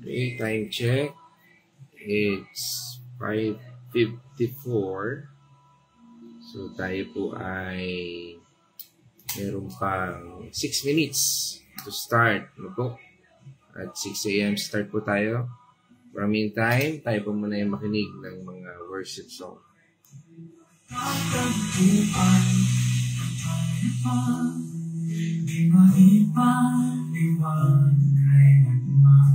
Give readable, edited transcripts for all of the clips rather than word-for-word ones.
Okay, time check. It's 5:54. So tayo po ay meron pang 6 minutes to start. Ano po? At 6 a.m. start po tayo. For meantime, tayo po muna yung makinig ng mga worship song. Di maipaliwan kailanman.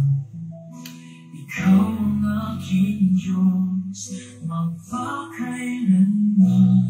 Ikaw ang aking Diyos, magpakailanman.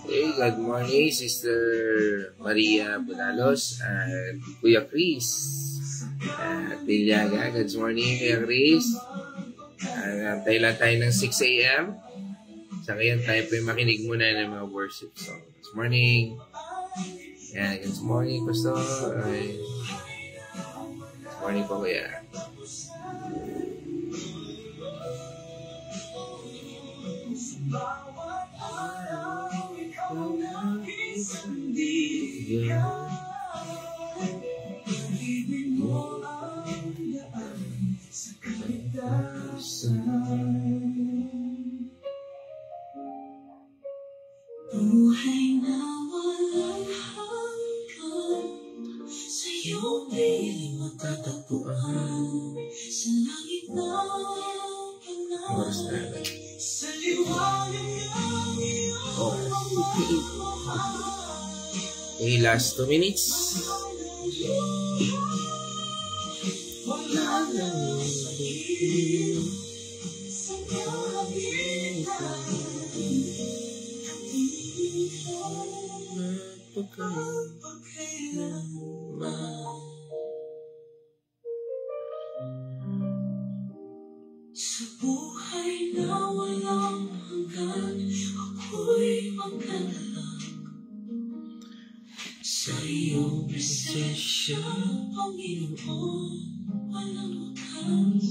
Okay, good morning, Sister Maria Bunalos at Kuya Chris. At Tilyaga, good morning, Kuya Chris. Tayo lang tayo ng 6 a.m. Sa ngayon, tayo po yung makinig muna ng mga worship songs. Good morning. Yan, good morning, Pastor. Good morning po, Kuya. Buhay na walang hanggan, sa iyong piling matatagpuan, sa langit na panahon, sa liwanag ng iyong pagmamahal. Okay, last 2 minutes. Wala nang sakit sa kahagitan. Sa buhay na walang hanggan, ako'y magdadala sa iyong presensya, Panginoon, walang wakas.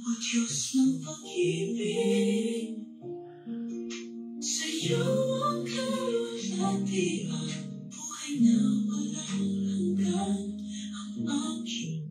O Diyos ng pag-ibig, sa iyo ang kalwalhatian. Buhay na walang hanggan ang aking.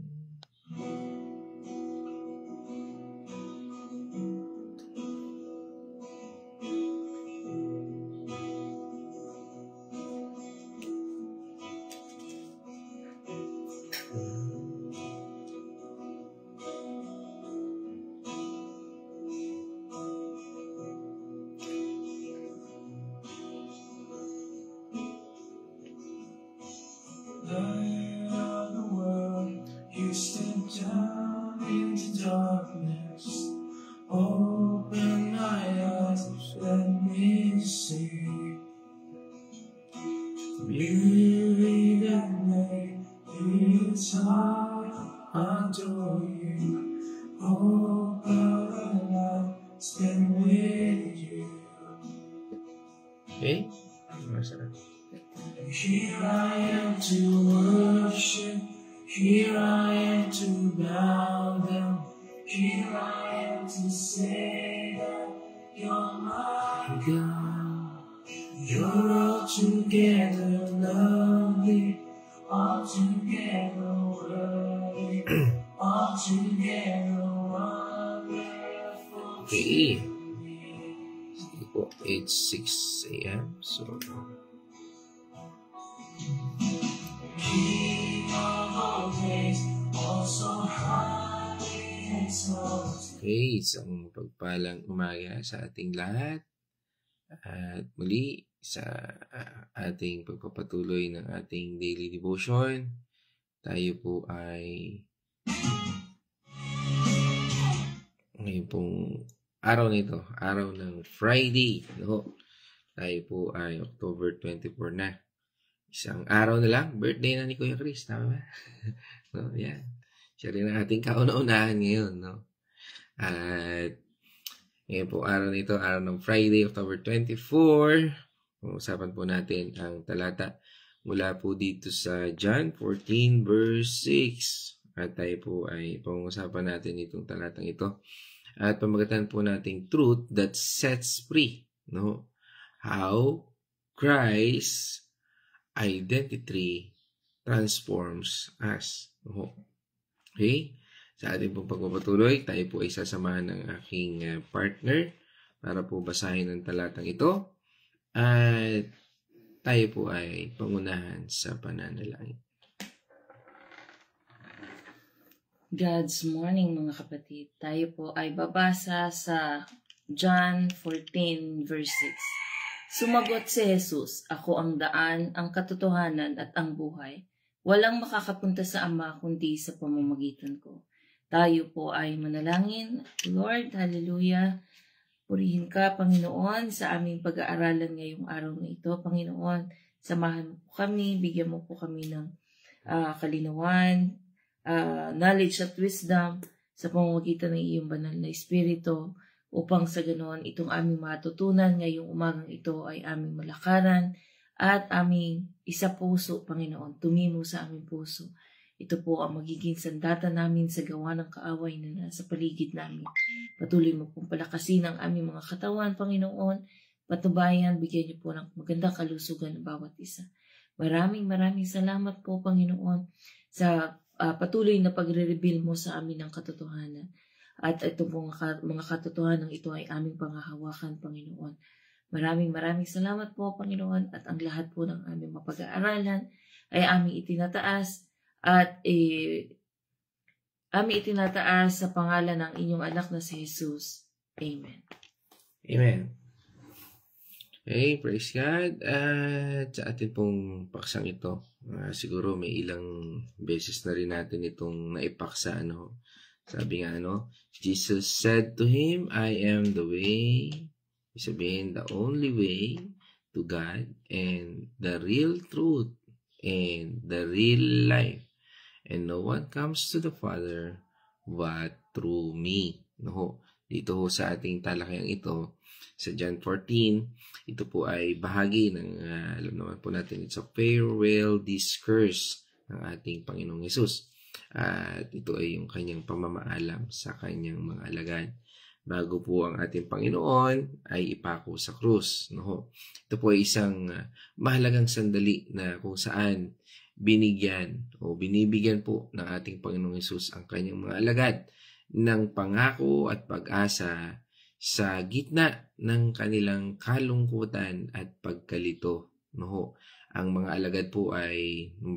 Believe that it's hard, adore you. All our life spent with you. Okay? Masarap. Here I am to worship. Here I am to bow down. Here I am to say that you're my God. You're altogether lovely, altogether worthy, altogether wonderful. Okay. Sige po, it's 6 a.m. So, King of all days, also highly exalted. okay, isang pagpalang umaga sa ating lahat. At muli sa ating pagpapatuloy ng ating daily devotion, tayo po ay ngayon pong araw nito, araw ng Friday, no? Tayo po ay October 24 na. Isang araw na lang, birthday na ni Kuya Chris, tama ba? No, yan. Siya rin ang ating kauna-unahan ngayon, no? At ngayon po araw nito, araw ng Friday, October 24. Usapan po natin ang talata mula po dito sa John 14 verse 6. At tayo po ay pag-usapan natin itong talatang ito. At pamagatan po nating truth that sets free, no? How Christ's identity transforms us. No? Okay? Sa ating pong pagpapatuloy, tayo po ay sasamahan ng aking partner para po basahin ang talatang ito. At tayo po ay pangunahan sa pananalangin. God's morning mga kapatid. Tayo po ay babasa sa John 14 verse 6. Sumagot si Jesus, "Ako ang daan, ang katotohanan at ang buhay. Walang makakapunta sa Ama kundi sa pamamagitan ko." Tayo po ay manalangin. Lord, hallelujah. Purihin ka, Panginoon, sa aming pag-aaralan ngayong araw na ito. Panginoon, samahan mo po kami, bigyan mo po kami ng kalinawan, knowledge at wisdom sa pamamagitan ng iyong banal na Espiritu upang sa ganoon itong aming matutunan ngayong umagang ito ay aming malakaran at aming isa puso, Panginoon, tumimo sa aming puso. Ito po ang magiging sandata namin sa gawa ng kaaway na nasa paligid namin. Patuloy mo pong palakasin ang aming mga katawan, Panginoon. Patubayan, bigyan niyo po ng magandang kalusugan ng bawat isa. Maraming salamat po, Panginoon, sa patuloy na pagre-reveal mo sa amin ng katotohanan. At ito pong mga katotohanan ito ay aming pangahawakan, Panginoon. Maraming salamat po, Panginoon, at ang lahat po ng aming mapag-aaralan ay aming itinataas at aming itinataas sa pangalan ng inyong anak na si Jesus. Amen. Amen. Okay, praise God. At sa atin pong paksang ito, siguro may ilang beses na rin natin itong naipaksa, ano. Sabi nga, ano, Jesus said to him, "I am the way," sabihin, the only way to God and the real truth and the real life. And no one comes to the Father but through me. No, dito ho sa ating talakayang ito, sa John 14, ito po ay bahagi ng, alam naman po natin, it's a farewell discourse ng ating Panginoong Hesus. At ito ay yung kanyang pamamaalam sa kanyang mga alagad bago po ang ating Panginoon ay ipako sa krus. No? Ito po ay isang mahalagang sandali na kung saan binibigyan po ng ating Panginoong Hesus ang kanyang mga alagad ng pangako at pag-asa sa gitna ng kanilang kalungkutan at pagkalito. No? Ang mga alagad po ay nung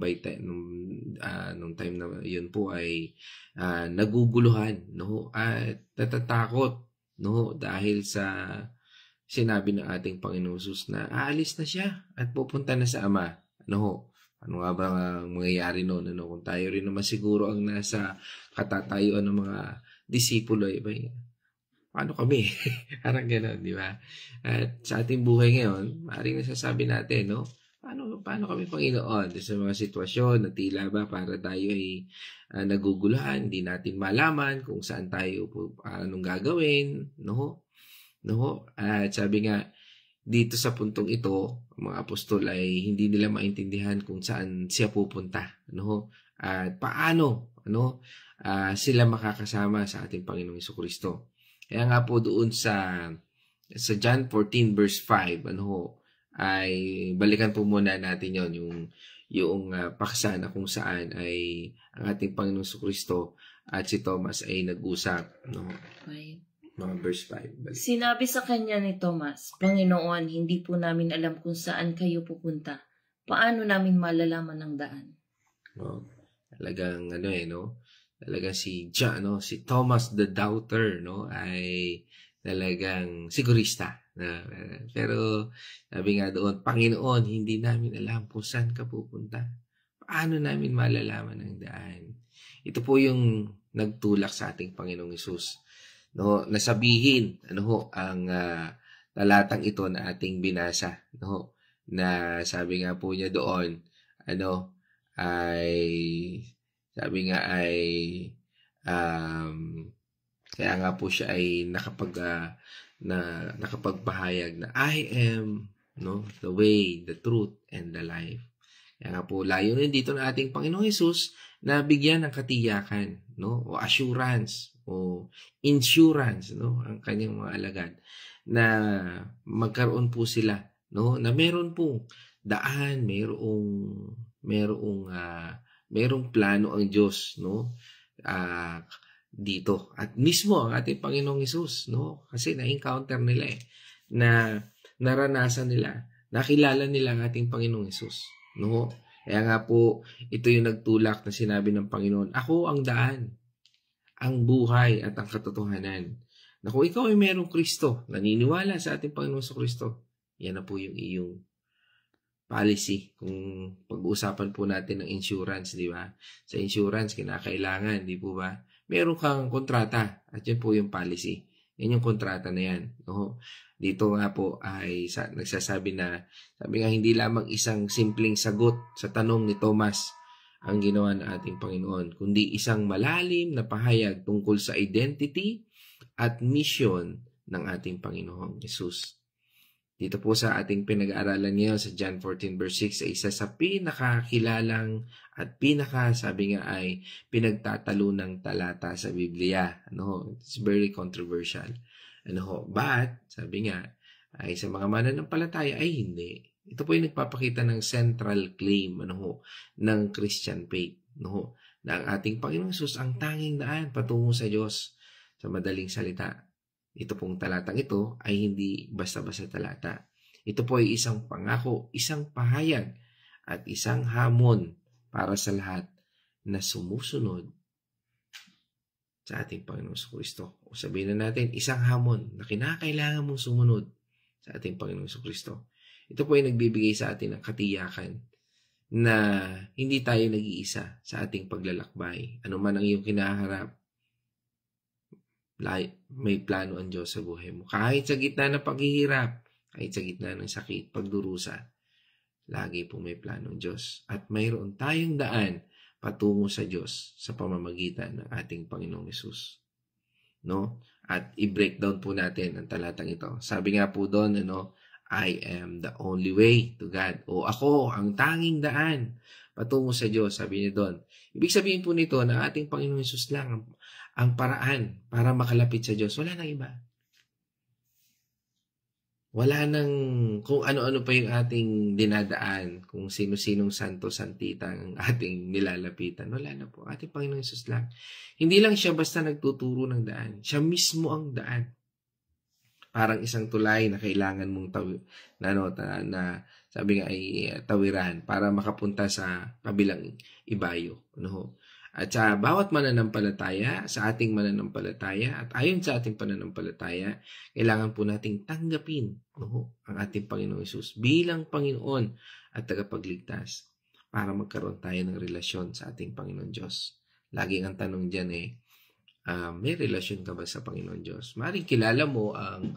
time na yun po ay naguguluhan, no? At natatakot, no? Dahil sa sinabi ng ating Panginoon Jesus na aalis na siya at pupunta na sa Ama. No? Ano nga ba ang mangyayari noon? Ano? Kung tayo rin naman siguro ang nasa katatayuan ng mga disipulo, paano kami? Parang gano'n, di ba? At sa ating buhay ngayon, maaaring nasasabi natin, no? paano kami, Panginoon, sa mga sitwasyon na tila ba para tayo ay naguguluhan, hindi natin malaman kung saan tayo, anong gagawin, no? At sabi nga, dito sa puntong ito, ang mga apostol ay hindi nila maintindihan kung saan siya pupunta, no? At paano, sila makakasama sa ating Panginoong Jesucristo. Kaya nga po doon sa John 14 verse 5, ay balikan po muna natin yung paksa na kung saan ay ang ating Panginoong Jesucristo at si Thomas ay nag-usap, mga verse 5. Balik. Sinabi sa kanya ni Thomas, Panginoon, hindi po namin alam kung saan kayo pupunta. Paano namin malalaman ang daan? Talagang talagang si John, si Thomas the Doubter, ay talagang sigurista. Pero sabi nga doon, Panginoon, hindi namin alam kung saan ka pupunta. Paano namin malalaman ang daan? Ito po yung nagtulak sa ating Panginoong Hesus. Nasabihin ang talatang ito na ating binasa, na sabi nga po niya doon, kaya nga po siya ay nakapagpahayag na I am the way, the truth, and the life. Kaya nga po layunin dito ng ating Panginoong Hesus na bigyan ng katiyakan, o assurance, o insurance, ang kanyang mga alagad, na magkaroon po sila, na meron pong daan, merong plano ang Diyos, dito. At mismo ang ating Panginoong Hesus, kasi na-encounter nila na naranasan nila, nakilala nila ang ating Panginoong Hesus, Kaya nga po, ito yung nagtulak na sinabi ng Panginoon, ako ang daan, ang buhay at ang katotohanan. Na kung ikaw ay merong Kristo, naniniwala sa ating Panginoong Kristo, yan na po yung iyong policy. Kung pag-uusapan po natin ng insurance, di ba? Sa insurance, kinakailangan, di po ba? Meron kang kontrata at yan po yung policy. Yan yung kontrata na yan. Dito nga po ay nagsasabi na, sabi nga hindi lamang isang simpleng sagot sa tanong ni Thomas ang ginawa ng ating Panginoon, kundi isang malalim na pahayag tungkol sa identity at mission ng ating Panginoong Hesus. Dito po sa ating pinag-aaralan ngayon sa John 14 verse 6 ay isa sa pinakakilalang at sabi nga ay pinagtatalunang talata sa Biblia. It's very controversial. But, sabi nga, ay sa mga mananampalataya ay hindi. Ito po yung nagpapakita ng central claim ng Christian faith. Na ang ating Panginoong Hesus ang tanging daan patungo sa Diyos. Sa madaling salita, ito pong talatang ito ay hindi basta-basta talata. Ito po ay isang pangako, isang pahayag, at isang hamon para sa lahat na sumusunod sa ating Panginoong Kristo. O sabihin na natin, isang hamon na kinakailangan mong sumunod sa ating Panginoong Kristo. Ito po ay nagbibigay sa atin ng katiyakan na hindi tayo nag-iisa sa ating paglalakbay. Ano man ang iyong kinaharap, may plano ang Diyos sa buhay mo. Kahit sa gitna ng paghihirap, kahit sa gitna ng sakit, pagdurusa, lagi po may plano ang Diyos. At mayroon tayong daan patungo sa Diyos sa pamamagitan ng ating Panginoong Hesus. At i-breakdown po natin ang talatang ito. Sabi nga po doon, I am the only way to God. O ako, ang tanging daan patungo sa Diyos, sabi niya doon. Ibig sabihin po nito na ating Panginoong Hesus lang ang paraan para makalapit sa Diyos. Wala nang iba. Wala nang kung ano-ano pa yung ating dinadaan, kung sino-sinong santo-santita ang ating nilalapitan. Wala na po. Ating Panginoong Hesus lang. Hindi lang siya basta nagtuturo ng daan. Siya mismo ang daan. Parang isang tulay na kailangan mong na sabi nga ay tawiran para makapunta sa kabilang ibayo. At sa bawat mananampalataya, sa ating mananampalataya, at ayon sa ating pananampalataya, kailangan po nating tanggapin ang ating Panginoong Hesus bilang Panginoon at tagapagligtas para magkaroon tayo ng relasyon sa ating Panginoon Diyos. Laging ang tanong dyan may relasyon ka ba sa Panginoon Diyos? Maaaring kilala mo ang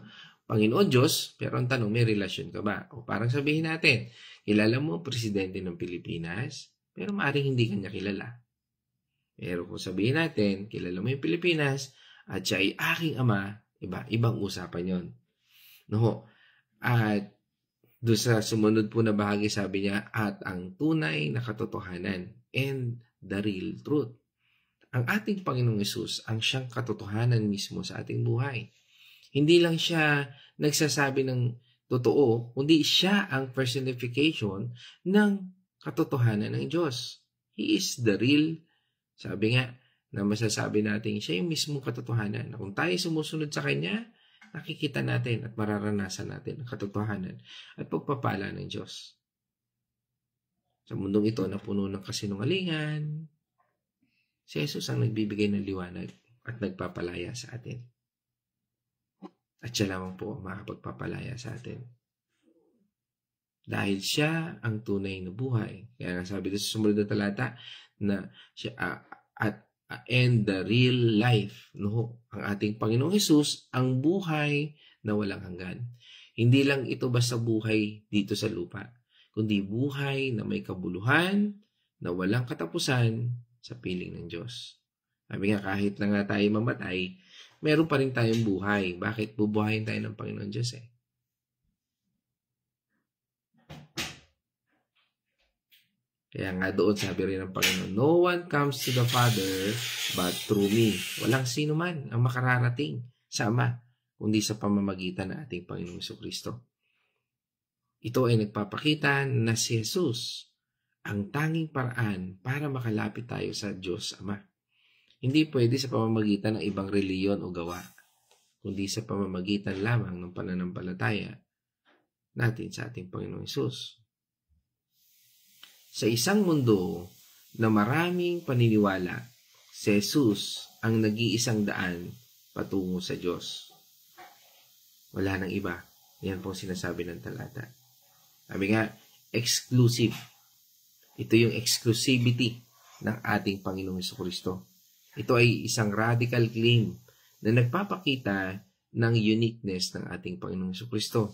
Panginoon Diyos, pero ang tanong, may relasyon ka ba? O parang sabihin natin, kilala mo presidente ng Pilipinas, pero maaaring hindi kanya kilala. Pero kung sabihin natin, kilala mo yung Pilipinas, at siya ay aking ama, ibang usapan yon. No? At doon sa sumunod po na bahagi, sabi niya, at ang tunay na katotohanan and the real truth. Ang ating Panginoong Hesus ang siyang katotohanan mismo sa ating buhay. Hindi lang siya nagsasabi ng totoo, kundi siya ang personification ng katotohanan ng Diyos. He is the real, sabi nga, na masasabi natin siya yung mismong katotohanan. Na kung tayo sumusunod sa Kanya, nakikita natin at mararanasan natin ang katotohanan at pagpapala ng Diyos. Sa mundong ito na puno ng kasinungalingan, si Jesus ang nagbibigay ng liwanag at nagpapalaya sa atin. At siya lamang po ang makapagpapalaya sa atin. Dahil siya ang tunay na buhay. Kaya nga sabi doon sa sumunod na talata na siya and the real life. No? Ang ating Panginoong Hesus, ang buhay na walang hanggan. Hindi lang ito basta buhay dito sa lupa, kundi buhay na may kabuluhan, na walang katapusan sa piling ng Diyos. Sabi nga, kahit na nga tayo mamatay, meron pa rin tayong buhay. Bakit? Bubuhayin tayo ng Panginoon Diyos eh. Kaya nga doon sabi rin ng Panginoon, no one comes to the Father but through me. Walang sino man ang makararating sa Ama, kundi sa pamamagitan ng ating Panginoong Jesucristo. Ito ay nagpapakita na si Jesus ang tanging paraan para makalapit tayo sa Diyos Ama. Hindi pwede sa pamamagitan ng ibang reliyon o gawa, kundi sa pamamagitan lamang ng pananampalataya natin sa ating Panginoong Hesus. Sa isang mundo na maraming paniniwala, si Jesus ang nag-iisang daan patungo sa Diyos. Wala nang iba. Yan po sinasabi ng talata. Sabi nga, exclusive. Ito yung exclusivity ng ating Panginoong Jesucristo. Ito ay isang radical claim na nagpapakita ng uniqueness ng ating Panginoong Jesucristo.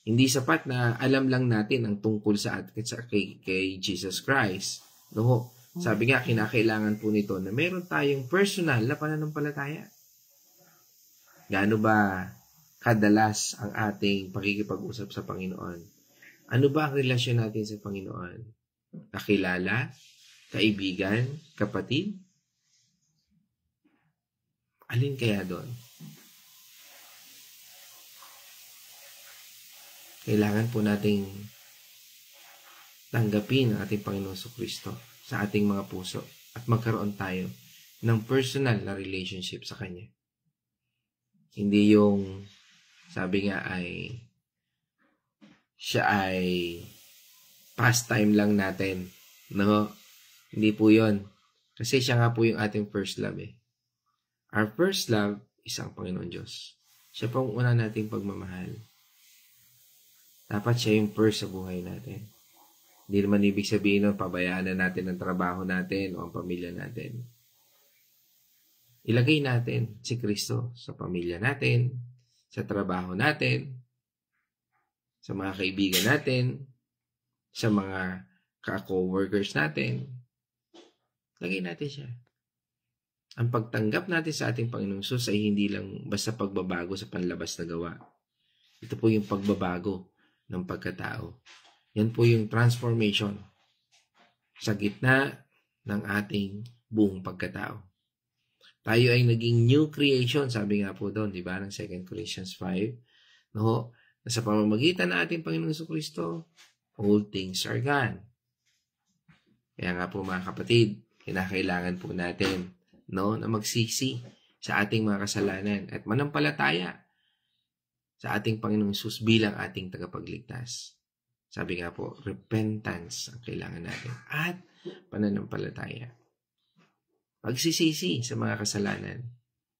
Hindi sapat na alam lang natin ang tungkol sa kay Jesus Christ. No? Sabi nga, kinakailangan po nito na meron tayong personal na pananampalataya. Gaano ba kadalas ang ating pakikipag-usap sa Panginoon? Ano ba ang relasyon natin sa Panginoon? Kakilala? Kaibigan? Kapatid? Alin kaya doon? Kailangan po nating tanggapin ang ating Panginoon Jesucristo sa ating mga puso at magkaroon tayo ng personal na relationship sa Kanya. Hindi yung sabi nga ay siya ay pastime lang natin. No? Hindi po yun. Kasi siya nga po yung ating first love eh. Our first love is ang Panginoon Diyos. Siya po ang una nating pagmamahal. Dapat siya yung first sa buhay natin. Hindi naman ibig sabihin na pabayaan na natin ang trabaho natin o ang pamilya natin. Ilagay natin si Kristo sa pamilya natin, sa trabaho natin, sa mga kaibigan natin, sa mga ka-co-workers natin. Lagay natin siya. Ang pagtanggap natin sa ating Panginoong Hesus ay hindi lang basta pagbabago sa panlabas na gawa. Ito po yung pagbabago ng pagkatao. Yan po yung transformation sa gitna ng ating buong pagkatao. Tayo ay naging new creation, sabi nga po doon, di ba, ng 2 Corinthians 5, no? Na sa pamamagitan ng ating Panginoong Jesucristo, all things are gone. Kaya nga po mga kapatid, kinakailangan po natin, no, na magsisi sa ating mga kasalanan at manampalataya sa ating Panginoong Hesus bilang ating tagapagligtas. Sabi nga po, repentance ang kailangan natin at pananampalataya. Pagsisisi sa mga kasalanan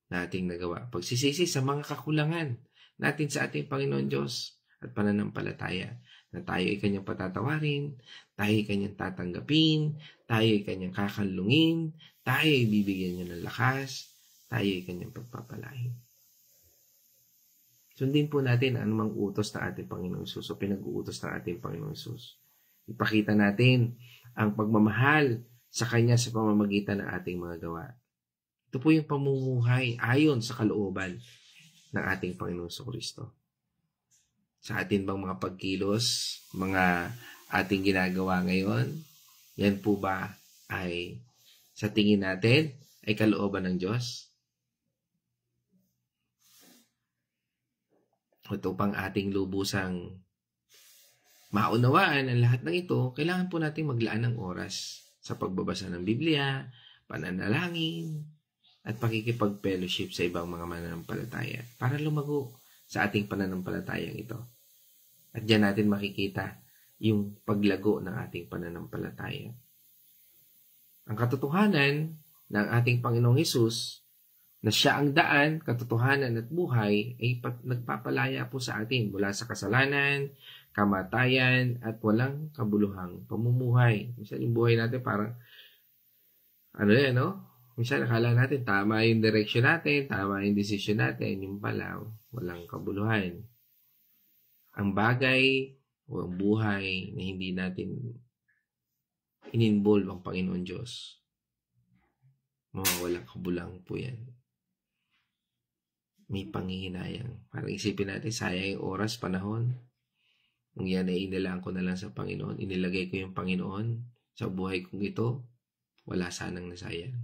na ating nagawa. Pagsisisi sa mga kakulangan natin sa ating Panginoon Diyos at pananampalataya na tayo ay Kanyang patatawarin, tayo ay Kanyang tatanggapin, tayo ay Kanyang kakalungin, tayo ay bibigyan niya ng lakas, tayo ay Kanyang pagpapalain. Sundin po natin ang anumang utos ng ating Panginoong Hesus o pinag-uutos ng ating Panginoong Hesus. Ipakita natin ang pagmamahal sa Kanya sa pamamagitan ng ating mga gawa. Ito po yung pamumuhay ayon sa kalooban ng ating Panginoong Kristo. Sa atin bang mga pagkilos, mga ating ginagawa ngayon, yan po ba ay sa tingin natin ay kalooban ng Diyos? Ito pang ating lubusang maunawaan ang lahat ng ito, kailangan po natin maglaan ng oras sa pagbabasa ng Biblia, pananalangin, at pakikipag-fellowship sa ibang mga mananampalataya para lumago sa ating pananampalatayang ito. At diyan natin makikita yung paglago ng ating pananampalataya. Ang katotohanan ng ating Panginoong Hesus na siya ang daan, katotohanan at buhay ay nagpapalaya po sa atin mula sa kasalanan, kamatayan at walang kabuluhang pamumuhay. Minsan yung buhay natin parang minsan akala natin tama yung direction natin, tama yung decision natin, yung pala walang kabuluhan. Ang bagay o ang buhay na hindi natin in-involve ang Panginoon Diyos, mawawalang kabulang po yan. May panghihinayang. Parang isipin natin, sayang yung oras, panahon. Kung yan ay inilaan ko na lang sa Panginoon, inilagay ko yung Panginoon sa buhay kong ito, wala sanang nasayang.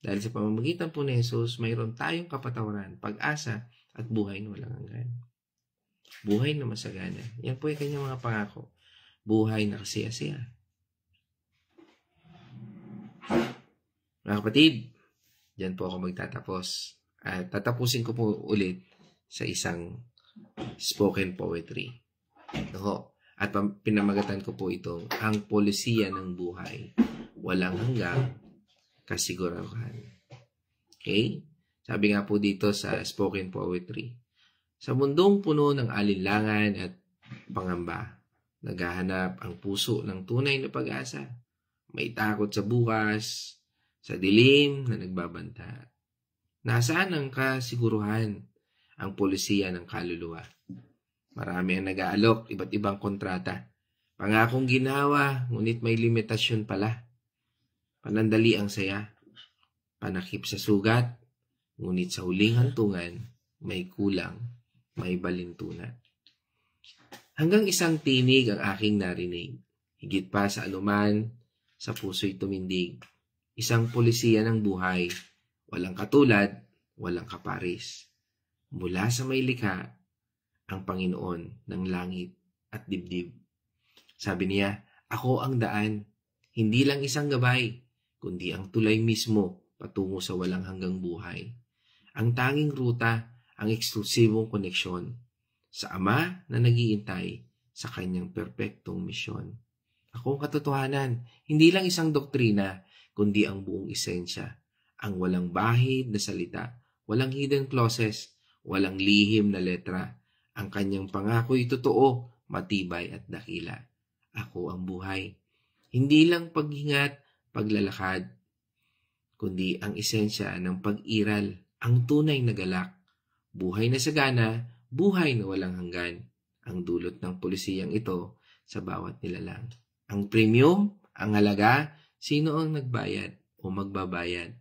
Dahil sa pamamagitan po ni Jesus, mayroon tayong kapatawaran, pag-asa, at buhay na walang hanggan. Buhay na masagana. Yan po yung kanyang mga pangako. Buhay na kasiyasiya. Mga kapatid, dyan po ako magtatapos. At tatapusin ko po ulit sa isang spoken poetry. At pinamagatan ko po itong ang polisiya ng buhay. Walang hanggang kasiguraduhan. Okay? Sabi nga po dito sa spoken poetry, sa mundong puno ng alinlangan at pangamba, naghahanap ang puso ng tunay na pag-asa. May takot sa bukas, sa dilim na nagbabanta. Nasaan ang kasiguruhan, ang polisiya ng kaluluwa? Marami ang nag-aalok, iba't ibang kontrata. Pangakong ginawa, ngunit may limitasyon pala. Panandali ang saya, panakip sa sugat, ngunit sa huling hantungan, may kulang, may balintuna. Hanggang isang tinig ang aking narinig, higit pa sa anuman, sa puso'y tumindig. Isang polisiya ng buhay, walang katulad, walang kaparis. Mula sa may likha, ang Panginoon ng langit at dibdib. Sabi niya, ako ang daan, hindi lang isang gabay, kundi ang tulay mismo patungo sa walang hanggang buhay. Ang tanging ruta, ang eksklusibong koneksyon sa Ama na nag-iintay sa kanyang perpektong misyon. Ako ang katotohanan, hindi lang isang doktrina, kundi ang buong esensya. Ang walang bahid na salita, walang hidden clauses, walang lihim na letra. Ang kanyang pangako'y totoo, matibay at dakila. Ako ang buhay. Hindi lang paghingat, paglalakad, kundi ang esensya ng pag-iral, ang tunay na galak. Buhay na sagana, buhay na walang hanggan. Ang dulot ng polisiyang ito sa bawat nilalang. Ang premium, ang halaga, sino ang nagbayad o magbabayad?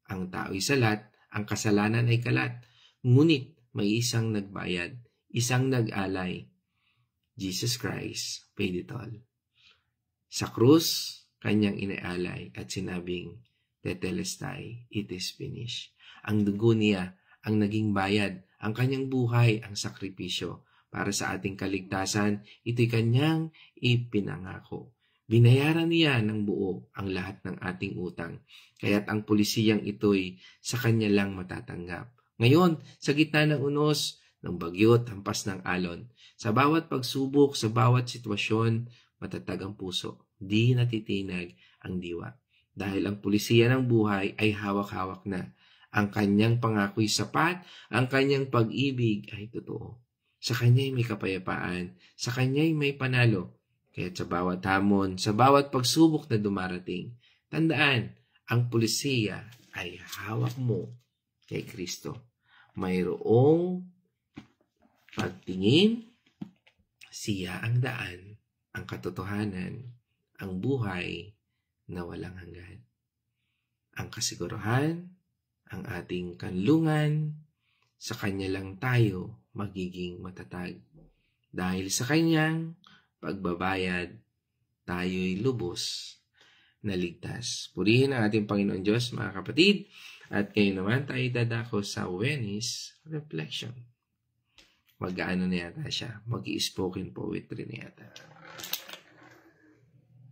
Ang tao'y salat, ang kasalanan ay kalat. Ngunit may isang nagbayad, isang nag-alay. Jesus Christ paid it all. Sa krus, kanyang inaalay at sinabing, Tetelestai, it is finished. Ang dugo niya, ang naging bayad, ang kanyang buhay, ang sakripisyo. Para sa ating kaligtasan, ito'y kanyang ipinangako. Binayaran niya ng buo ang lahat ng ating utang. Kaya't ang pulisiyang ito'y sa kanya lang matatanggap. Ngayon, sa gitna ng unos, ng bagyo at hampas ng alon, sa bawat pagsubok, sa bawat sitwasyon, matatag ang puso. Di natitinag ang diwa. Dahil ang pulisiya ng buhay ay hawak-hawak na. Ang kanyang pangako'y sapat, ang kanyang pag-ibig ay totoo. Sa kanya'y may kapayapaan, sa kanya'y may panalo. Kaya't sa bawat hamon, sa bawat pagsubok na dumarating, tandaan, ang pulisiya ay hawak mo kay Kristo. Mayroong Pagtingin, siya ang daan, ang katotohanan, ang buhay na walang hanggan. Ang kasiguruhan, ang ating kanlungan, sa Kanya lang tayo magiging matatag. Dahil sa Kanyang pagbabayad, tayo'y lubos na ligtas. Purihin ang ating Panginoon Diyos, mga kapatid. At ngayon naman tayo dadako sa Venice Reflection. Mag-aano na yata siya? Mag-i-spoken poetry na yata.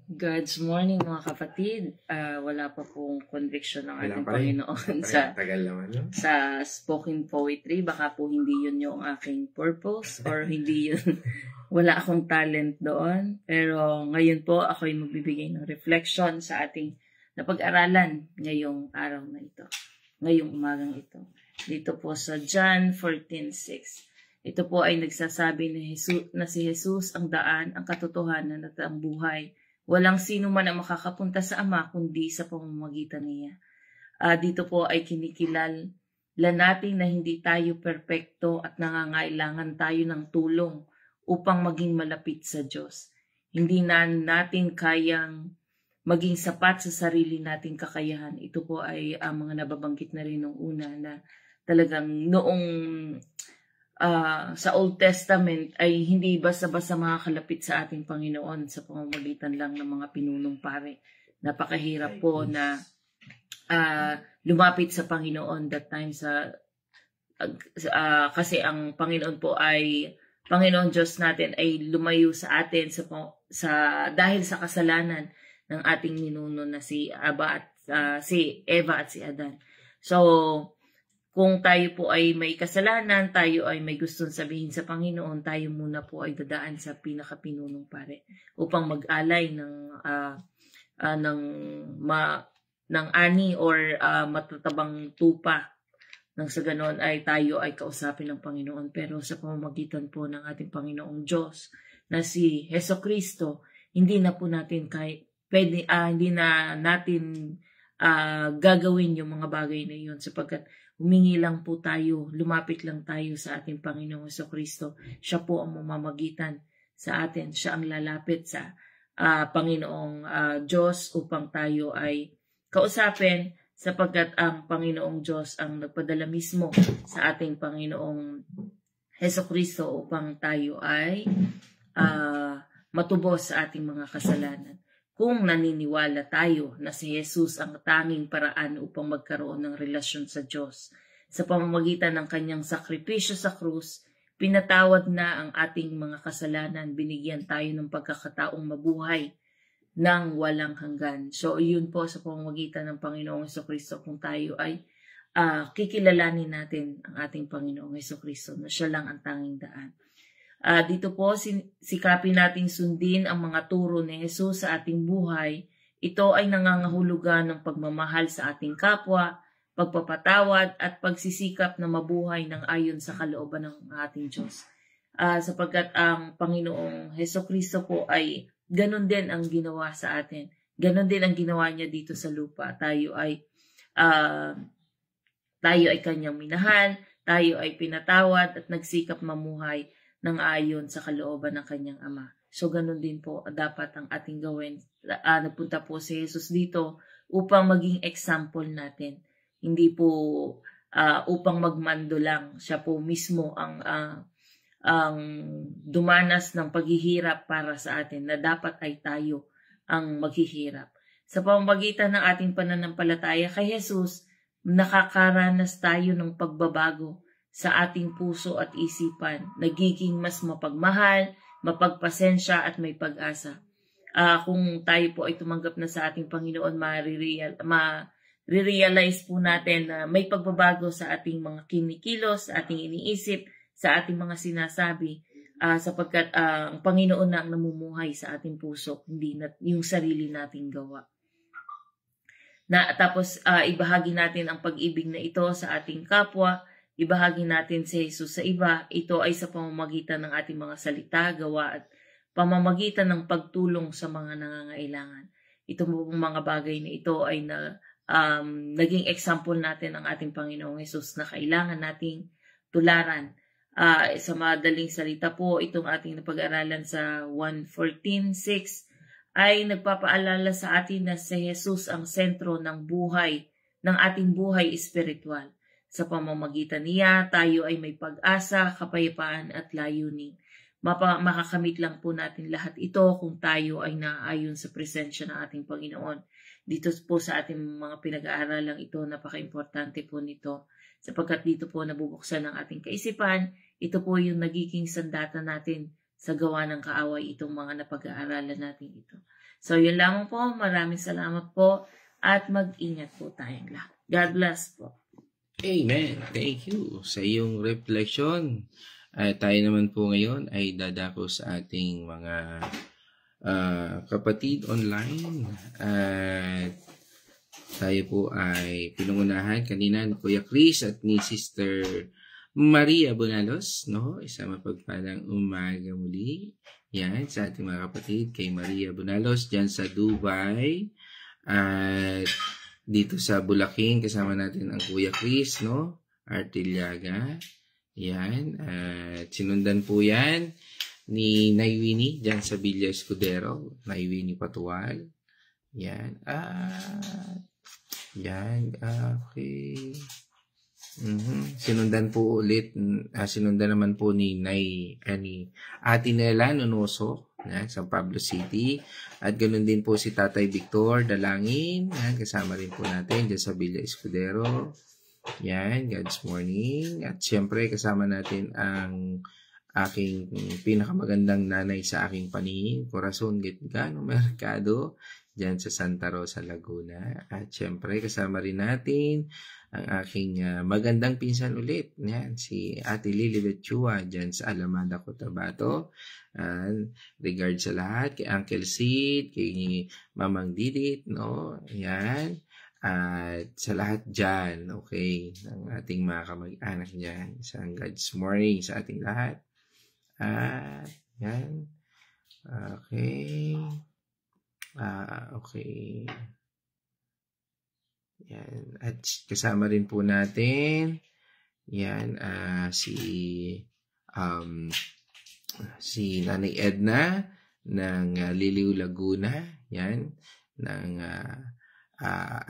God's morning mga kapatid. Wala pa pong conviction ng Wala ating pa rin. Panginoon Tagal naman, no? sa spoken poetry. Baka po hindi yun yung aking purpose or hindi yun, wala akong talent doon. Pero ngayon po ako'y magbibigay ng reflection sa ating napag-aralan ngayong araw na ito. Ngayong umagang ito. Dito po sa John 14:6. Ito po ay nagsasabi na si Jesus ang daan, ang katotohanan at ang buhay. Walang sino man ang makakapunta sa Ama kundi sa pamamagitan niya. Dito po ay kinikilala natin na hindi tayo perpekto at nangangailangan tayo ng tulong upang maging malapit sa Diyos. Hindi na natin kayang maging sapat sa sarili nating kakayahan. Ito po ay mga nababanggit na rin nung una na talagang noong sa Old Testament ay hindi basta-basta makakalapit sa ating Panginoon sa pamamagitan lang ng mga pinunong pare. Napakahirap po na lumapit sa Panginoon that time kasi ang Panginoon po ay Panginoon Diyos natin ay lumayo sa atin dahil sa kasalanan ng ating ninuno na si Eva at si Adan. So kung tayo po ay may kasalanan, tayo ay may gustong sabihin sa Panginoon, tayo muna po ay dadaan sa pinakapinunong pare upang mag-alay ng ani or matatabang tupa. Nang sa ganon ay tayo ay kausapin ng Panginoon. Pero sa pamamagitan po ng ating Panginoong Diyos na si Hesukristo, hindi na po natin hindi na natin gagawin yung mga bagay na yun sapagkat humingi lang po tayo, lumapit lang tayo sa ating Panginoong Hesukristo. Siya po ang mamamagitan sa atin. Siya ang lalapit sa Panginoong Diyos upang tayo ay kausapin sapagkat ang Panginoong Diyos ang nagpadala mismo sa ating Panginoong Hesukristo upang tayo ay matubos sa ating mga kasalanan. Kung naniniwala tayo na si Jesus ang tanging paraan upang magkaroon ng relasyon sa Diyos, sa pamamagitan ng kanyang sakripisyo sa krus, pinatawad na ang ating mga kasalanan, binigyan tayo ng pagkakataong mabuhay ng walang hanggan. So, yun po sa pamamagitan ng Panginoong Hesukristo kung tayo ay kikilalanin natin ang ating Panginoong Hesukristo na siya lang ang tanging daan. Dito po, sikapin nating sundin ang mga turo ni Jesus sa ating buhay. Ito ay nangangahulugan ng pagmamahal sa ating kapwa, pagpapatawad at pagsisikap na mabuhay ng ayon sa kalooban ng ating Diyos. Sapagkat ang Panginoong Hesukristo po ay ganun din ang ginawa sa atin. Ganun din ang ginawa niya dito sa lupa. Tayo ay kanyang minahal, tayo ay pinatawad at nagsikap mamuhay ng ayon sa kalooban ng kanyang Ama. So, ganun din po dapat ang ating gawin. Nagpunta po si Jesus dito upang maging example natin. Hindi po upang magmando lang. Siya po mismo ang dumanas ng paghihirap para sa atin na dapat ay tayo ang maghihirap. Sa pamamagitan ng ating pananampalataya kay Jesus, nakakaranas tayo ng pagbabago sa ating puso at isipan, nagiging mas mapagmahal, mapagpasensya at may pag-asa. Kung tayo po ay tumanggap na sa ating Panginoon, ma-realize po natin na may pagbabago sa ating mga kinikilos, sa ating iniisip, sa ating mga sinasabi, sapagkat ang Panginoon na ang namumuhay sa ating puso, hindi yung sarili nating gawa. Tapos ibahagi natin ang pag-ibig na ito sa ating kapwa, ibahagi natin si Jesus sa iba. Ito ay sa pamamagitan ng ating mga salita, gawa at pamamagitan ng pagtulong sa mga nangangailangan. Ito mga bagay na ito ay naging example natin ng ating Panginoong Jesus na kailangan nating tularan Sa madaling salita po, itong ating napag-aralan sa 1:14:6 ay nagpapaalala sa atin na si Jesus ang sentro ng ating buhay espiritual. Sa pamamagitan niya, tayo ay may pag-asa, kapayapaan at layunin. Makakamit lang po natin lahat ito kung tayo ay naayon sa presensya ng ating Panginoon. Dito po sa ating mga pinag-aaralang ito, napaka-importante po nito. Sapagkat dito po nabubuksan ang ating kaisipan, ito po yung nagiging sandata natin sa gawa ng kaaway itong mga napag-aaralan natin ito. So yun lamang po, maraming salamat po at mag-ingat po tayong lahat. God bless po. Amen. Thank you sa iyong reflection. Tayo naman po ngayon ay dadako sa ating mga kapatid online. Tayo po ay pinungunahan kanina ni Kuya Chris at ni Sister Maria Bonalos, no? Isang mapagpalang umaga muli. Yan, sa ating mga kapatid kay Maria Bonalos dyan sa Dubai. At dito sa Bulaking, kasama natin ang Kuya Chris, no? Artillaga. Yan. At sinundan po yan ni Naywini dyan sa Villa Escudero. Naywini Patual. Yan. Yan. Okay. Sinundan po ulit, sinundan naman po ni Ate Nela Nonoso, yan, sa Pablo City. At ganoon din po si Tatay Victor Dalangin, yan, kasama rin po natin dyan sa Villa Escudero. Yan, God's morning. At syempre kasama natin ang aking pinakamagandang nanay sa aking paningin, Corazon Gitgano Mercado, dyan sa Santa Rosa, Laguna. At syempre kasama rin natin ang aking magandang pinsan ulit, yan, si Ate Lilibet Chua dyan sa Alameda, Cotabato. Regard sa lahat, kay Uncle Sid, kay Mamang Didit, no? Yan. At sa lahat dyan, okay, ng ating mga kamag-anak dyan. Isang God's morning sa ating lahat. At yan. Okay. Okay. Yan. At kasama rin po natin yan si Nanay Edna ng Liliw, Laguna. Yan. Ng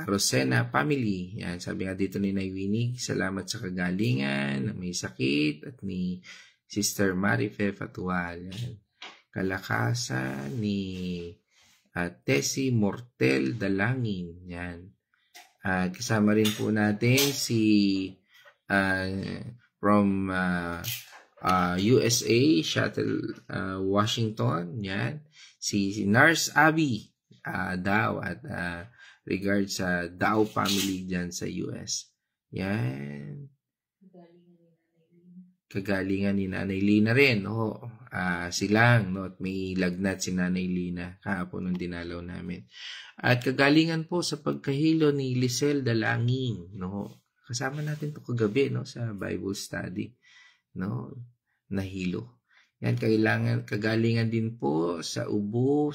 Arosena family. Yan. Sabi nga dito ni Naywinig, salamat sa kagalingan, may sakit, at ni Sister Marife Fatual. Yan. Kalakasan ni Tessie Mortel Dalangin. Yan. Kasama rin po natin si from USA, Shuttle, Washington. Yan. Si Nurse Abby Dao at regard sa Dao family dyan sa US. Yan. Kagalingan ni Nanay Lina rin. No? Silang, no? At may lagnat si Nanay Lina kahapon nung dinalaw namin. At kagalingan po sa pagkahilo ni Lisel Dalangin, no? Kasama natin to kagabi, no, sa Bible study, no? Nahilo. Yan, kagalingan din po sa ubo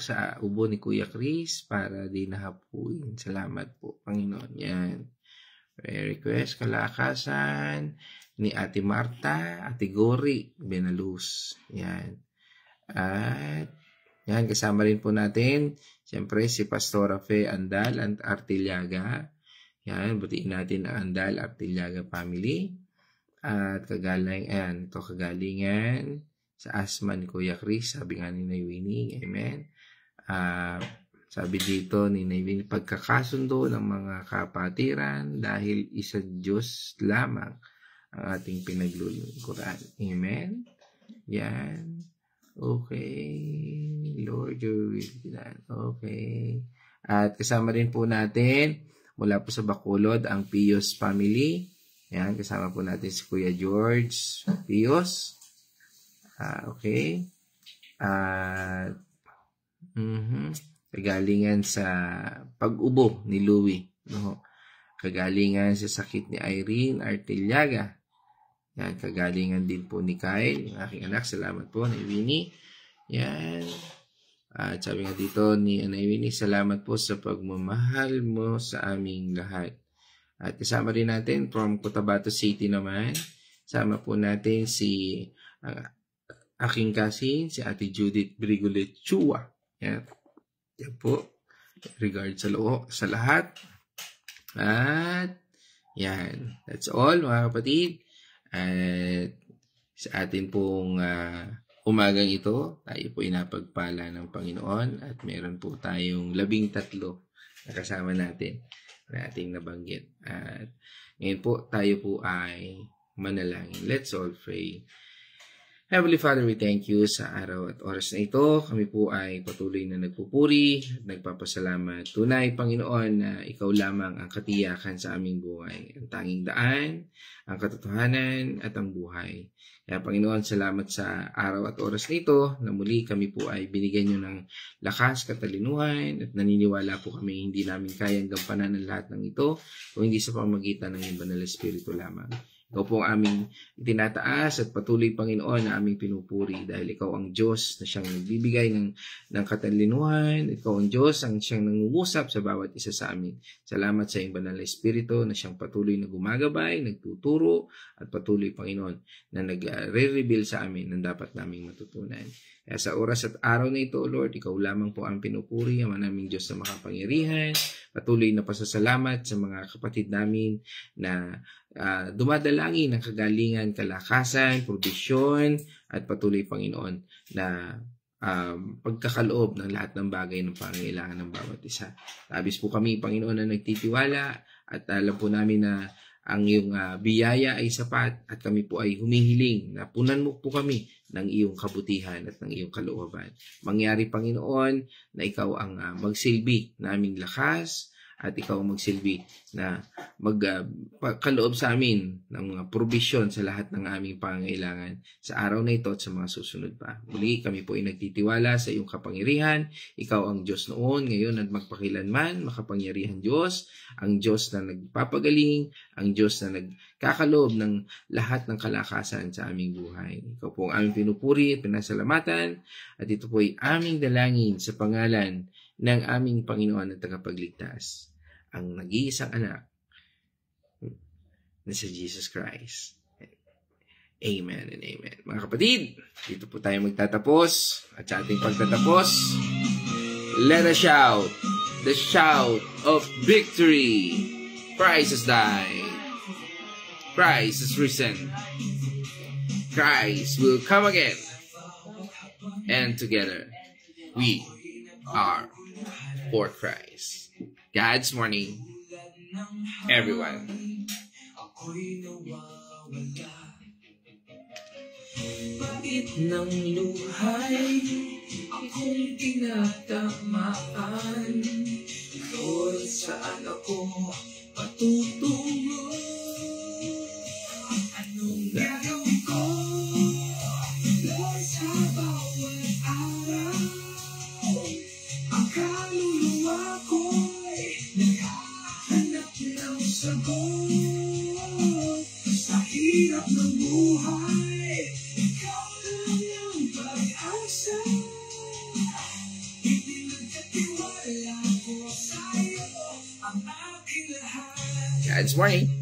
ni Kuya Chris para din nahapuin. Salamat po, Panginoon. Yan. Prayer request, kalakasan ni Ate Marta, Ate Gori, Benaluz. Yan. At yan, kasama rin po natin, siyempre, si Pastora Fe Andal at Artillaga. Yan, batiin natin ang Andal Artillaga family. At kagalingan sa asma ni Kuya Chris, sabi nga ni Naywini, amen. Sabi dito ni Naywini, pagkakasundo ng mga kapatiran dahil isa Diyos lamang ang ating pinaglulingkuran. Amen. Yan. Okay. Lord, your will be done. Okay. At kasama rin po natin, mula po sa Bacolod, ang Pios family. Yan, kasama po natin si Kuya George Pios. Okay. Kagalingan sa pag-ubo ni Louie. No? Kagalingan sa sakit ni Irene Artillaga. Yan, kagalingan din po ni Kyle, yung aking anak. Salamat po, Naywini. Yan. At sabi nga dito ni Naywini, salamat po sa pagmamahal mo sa aming lahat. At kasama rin natin from Cotabato City naman, Sama po natin si aking cousin, si Ate Judith Brigolet Chua. Yan. Yan po. Regard sa lahat. At yan. That's all mga kapatid. At sa atin pong umagang ito, tayo po inapagpala ng Panginoon at meron po tayong 13 na kasama natin na ating nabanggit. At ngayon po, tayo po ay manalangin. Let's all pray. Heavenly Father, we thank you sa araw at oras na ito. Kami po ay patuloy na nagpupuri at nagpapasalamat. Tunay, Panginoon, na ikaw lamang ang katiyakan sa aming buhay. Ang tanging daan, ang katotohanan at ang buhay. Kaya Panginoon, salamat sa araw at oras na ito na muli kami po ay binigyan nyo ng lakas, katalinuhan at naniniwala po kami hindi namin kayang gampanan ang lahat ng ito kung hindi sa pamamagitan ng iyong banal na Espiritu lamang. Ikaw po ang aming itinataas at patuloy, Panginoon, na aming pinupuri dahil ikaw ang Diyos na siyang nagbibigay ng katalinuhan. Ikaw ang Diyos ang siyang nangungusap sa bawat isa sa amin. Salamat sa iyong banal na Espiritu na siyang patuloy na gumagabay, nagtuturo at patuloy, Panginoon, na nagre-reveal sa amin ng dapat naming matutunan. Kaya sa oras at araw na ito, Lord, ikaw lamang po ang pinupuri, ang naming Diyos na makapangyarihan. Patuloy na pasasalamat sa mga kapatid namin na dumadalangin ng kagalingan, kalakasan, probisyon, at patuloy, Panginoon, na pagkakaloob ng lahat ng bagay ng pangangailangan ng bawat isa. Labis po kami, Panginoon, na nagtitiwala at alam po namin na ang iyong biyaya ay sapat at kami po ay humihiling na punan mo po kami ng iyong kabutihan at ng iyong kalooban. Mangyari, Panginoon, na ikaw ang magsilbi na aming lakas at ikaw ang magsilbi na magkaloob sa amin ng mga probisyon sa lahat ng aming pangangailangan sa araw na ito at sa mga susunod pa. Muli, kami po ay nagtitiwala sa iyong kapangyarihan. Ikaw ang Diyos noon, ngayon at magpakilanman, makapangyarihan Diyos, ang Diyos na nagpapagaling, ang Diyos na nagkakaloob ng lahat ng kalakasan sa aming buhay. Ikaw po ang aming pinupuri at pinasalamatan at ito po ay aming dalangin sa pangalan ng aming Panginoon at tagapagligtas, ang nag-iisang anak na si Jesus Christ. Amen and amen. Mga kapatid, dito po tayo magtatapos at sa ating pagtatapos, let us shout the shout of victory. Christ has died. Christ is risen. Christ will come again. And together, we are for Christ. God's morning, everyone. Bakit ng luhay akong tinatamaan? Lord, saan ako patutungo? Anong gagawin ko? Lord, sa bawat araw ang kaluluwa ko'y naghahanap ng sagot sa hirap ng buhay. Ikaw lang ang pag-asa. Ipinagkatiwala ko sa'yo ang aking lahat. God's morning.